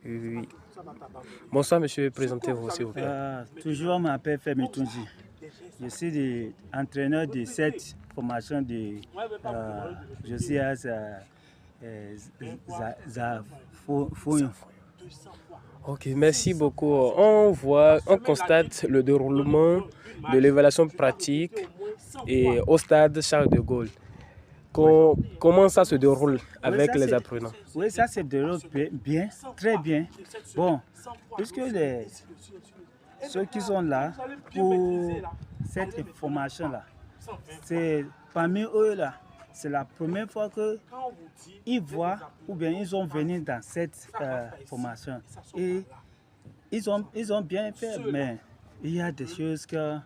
Oui. Bonsoir monsieur, présentez-vous s'il vous plaît. Toujours, je m'appelle Femi Tunji. Je suis entraîneur de cette formation de Josias Zafoyon. Ok, merci beaucoup. On constate le déroulement de l'évaluation pratique et au stade Charles de Gaulle. Comment ça se déroule avec les apprenants? Oui, ça se déroule bien, très bien. Bon, puisque ceux qui sont là pour cette formation-là, c'est parmi eux là, c'est la première fois qu'ils voient ou bien ils ont venu dans cette formation. Et ils ont bien fait, mais il y a des choses que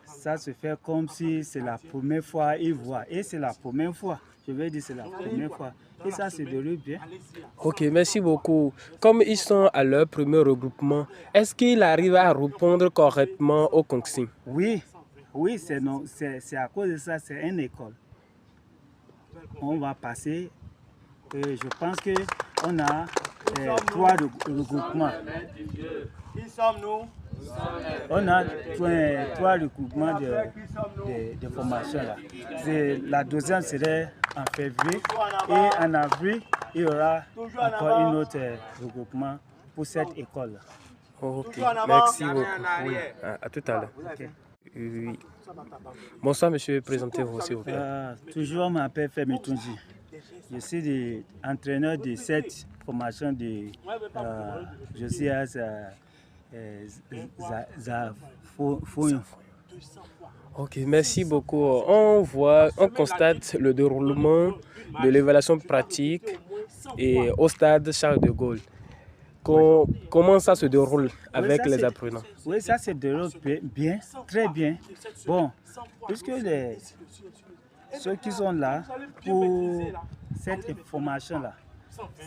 ça se fait comme si c'est la première fois qu'ils voient. Et c'est la première fois, je vais dire c'est la première fois. Et ça se déroule bien. Ok, merci beaucoup. Comme ils sont à leur premier regroupement, est-ce qu'ils arrivent à répondre correctement aux consignes? Oui, c'est à cause de ça, c'est une école. On va passer, je pense qu'on a 3 regroupements. Qui sommes-nous? On a 3 regroupements de formation là. La deuxième serait en février et en avril, il y aura encore un autre regroupement pour cette école. Ok, merci beaucoup. Oui, à tout à l'heure. Okay. Oui. Bonsoir monsieur, présentez-vous s'il vous plaît. Toujours, je m'appelle Femi Tunji. Je suis entraîneur de cette formation de Josias Zafoyon. Ok, merci beaucoup. On constate le déroulement de l'évaluation pratique et au stade Charles de Gaulle. Comment ça se déroule avec les apprenants? Oui, ça se déroule bien, très bien. Bon, puisque ceux qui sont là pour cette formation-là,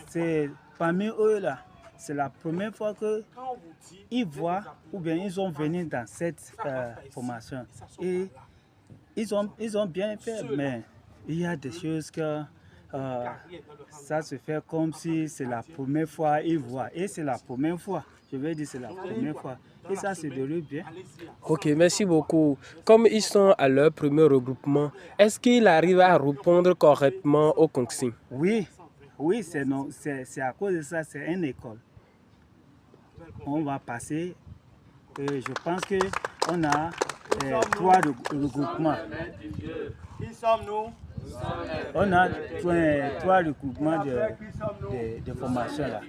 c'est parmi eux là, c'est la première fois qu'ils voient ou bien ils ont venu dans cette formation. Et ils ont bien fait, mais il y a des choses que ça se fait comme si c'est la première fois qu'ils voient. Et c'est la première fois, je vais dire c'est la première fois. Et ça se déroule bien. Ok, merci beaucoup. Comme ils sont à leur premier regroupement, est-ce qu'ils arrivent à répondre correctement aux consignes? Oui, c'est à cause de ça, c'est une école. On va passer, je pense qu'on a 3 regroupements. Qui sommes-nous? On a 3 regroupements de formation là.